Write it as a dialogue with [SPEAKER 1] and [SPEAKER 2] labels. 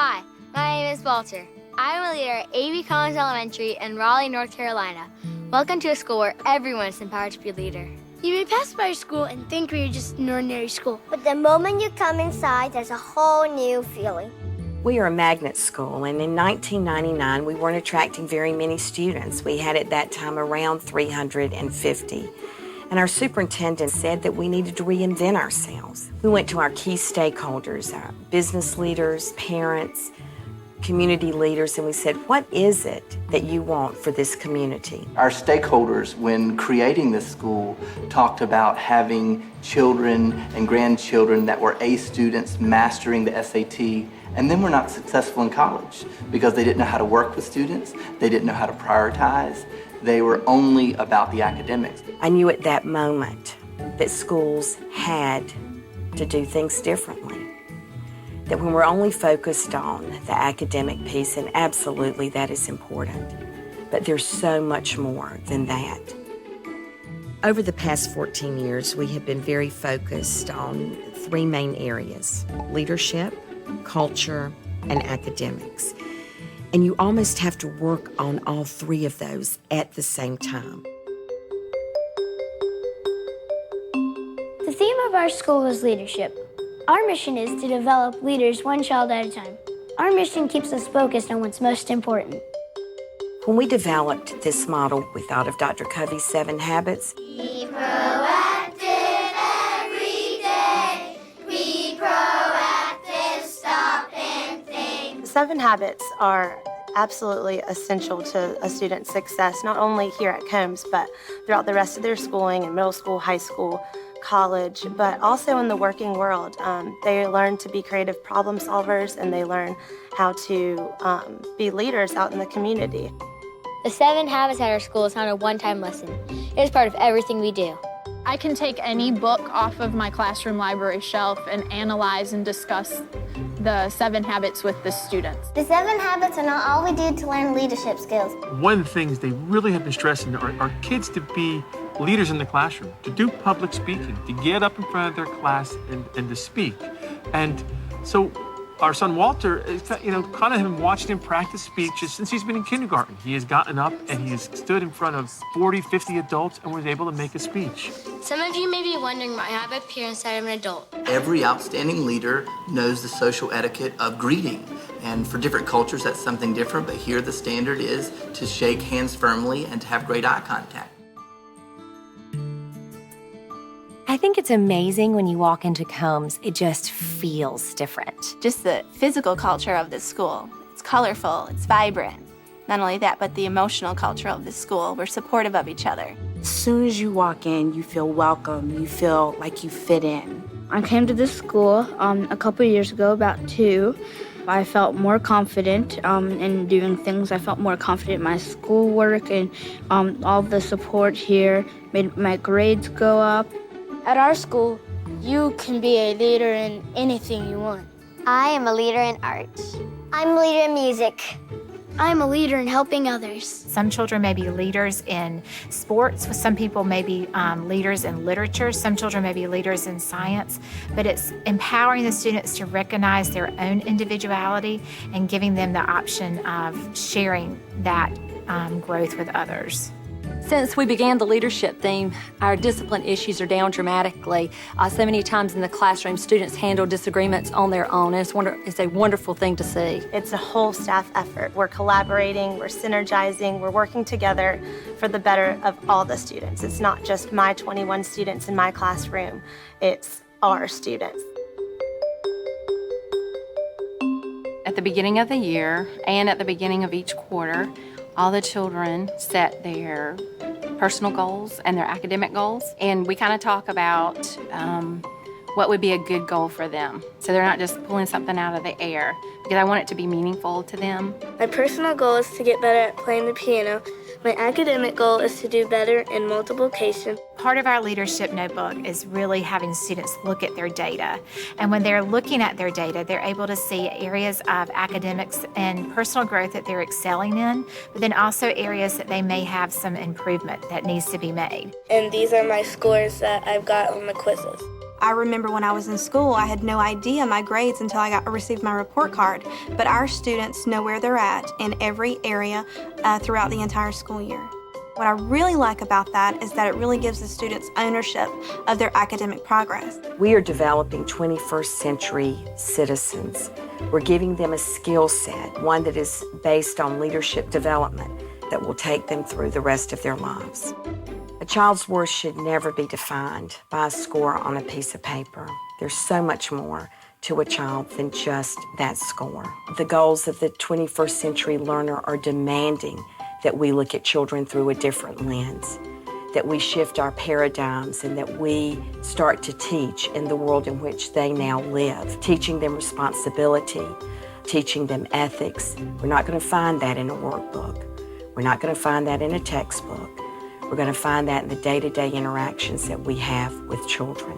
[SPEAKER 1] Hi, my name is Walter. I'm a leader at A.B. Collins Elementary in Raleigh, North Carolina. Welcome to a school where everyone is empowered to be a leader.
[SPEAKER 2] You may pass by a school and think we're just an ordinary school.
[SPEAKER 3] But the moment you come inside, there's a whole new feeling.
[SPEAKER 4] We are a magnet school, and in 1999, we weren't attracting very many students. We had at that time around 350. And our superintendent said that we needed to reinvent ourselves. We went to our key stakeholders, our business leaders, parents, community leaders, and we said, what is it that you want for this community?
[SPEAKER 5] Our stakeholders, when creating this school, talked about having children and grandchildren that were A students mastering the SAT, and then were not successful in college because they didn't know how to work with students, they didn't know how to prioritize, they were only about the academics.
[SPEAKER 4] I knew at that moment that schools had to do things differently. That when we're only focused on the academic piece, and absolutely that is important, but there's so much more than that. Over the past 14 years, we have been very focused on three main areas: leadership, culture, and academics. And you almost have to work on all three of those at the same time.
[SPEAKER 2] The theme of our school is leadership. Our mission is to develop leaders one child at a time. Our mission keeps us focused on what's most important.
[SPEAKER 4] When we developed this model, we thought of Dr. Covey's 7 habits.
[SPEAKER 3] Be proactive every day. Be proactive, stop and think.
[SPEAKER 6] 7 habits are absolutely essential to a student's success, not only here at Combs, but throughout the rest of their schooling in middle school, high school, college, but also in the working world. They learn to be creative problem solvers, and they learn how to be leaders out in the community.
[SPEAKER 1] The 7 habits at our school is not a one-time lesson. It is part of everything we do.
[SPEAKER 7] I can take any book off of my classroom library shelf and analyze and discuss the 7 habits with the students.
[SPEAKER 3] The 7 habits are not all we do to learn leadership skills.
[SPEAKER 8] One of the things they really have been stressing are kids to be leaders in the classroom, to do public speaking, to get up in front of their class and to speak. And so our son Walter, kind of watched him practice speeches since he's been in kindergarten. He has gotten up and he has stood in front of 40, 50 adults and was able to make a speech.
[SPEAKER 1] Some of you may be wondering why I have a peer instead of an adult.
[SPEAKER 5] Every outstanding leader knows the social etiquette of greeting. And for different cultures, that's something different, but here the standard is to shake hands firmly and to have great eye contact.
[SPEAKER 9] I think it's amazing when you walk into Combs, it just feels different.
[SPEAKER 10] Just the physical culture of this school. It's colorful, it's vibrant. Not only that, but the emotional culture of this school. We're supportive of each other.
[SPEAKER 11] As soon as you walk in, you feel welcome, you feel like you fit in.
[SPEAKER 12] I came to this school a couple years ago, about 2. I felt more confident in doing things. I felt more confident in my schoolwork, and all the support here made my grades go up.
[SPEAKER 2] At our school, you can be a leader in anything you want.
[SPEAKER 3] I am a leader in art. I'm a leader in music.
[SPEAKER 2] I'm a leader in helping others.
[SPEAKER 13] Some children may be leaders in sports. Some people may be leaders in literature. Some children may be leaders in science. But it's empowering the students to recognize their own individuality and giving them the option of sharing that growth with others.
[SPEAKER 14] Since we began the leadership theme, our discipline issues are down dramatically. So many times in the classroom, students handle disagreements on their own, and it's a wonderful thing to see.
[SPEAKER 6] It's a whole staff effort. We're collaborating, we're synergizing, we're working together for the better of all the students. It's not just my 21 students in my classroom, it's our students.
[SPEAKER 15] At the beginning of the year and at the beginning of each quarter, all the children set their personal goals and their academic goals, and we kind of talk about what would be a good goal for them. So they're not just pulling something out of the air, because I want it to be meaningful to them.
[SPEAKER 12] My personal goal is to get better at playing the piano. My academic goal is to do better in multiplication.
[SPEAKER 13] Part of our leadership notebook is really having students look at their data. And when they're looking at their data, they're able to see areas of academics and personal growth that they're excelling in, but then also areas that they may have some improvement that needs to be made.
[SPEAKER 12] And these are my scores that I've got on the quizzes.
[SPEAKER 16] I remember when I was in school, I had no idea my grades until I received my report card. But our students know where they're at in every area throughout the entire school year. What I really like about that is that it really gives the students ownership of their academic progress.
[SPEAKER 4] We are developing 21st century citizens. We're giving them a skill set, one that is based on leadership development that will take them through the rest of their lives. A child's worth should never be defined by a score on a piece of paper. There's so much more to a child than just that score. The goals of the 21st century learner are demanding that we look at children through a different lens, that we shift our paradigms, and that we start to teach in the world in which they now live, teaching them responsibility, teaching them ethics. We're not going to find that in a workbook. We're not going to find that in a textbook. We're going to find that in the day-to-day interactions that we have with children.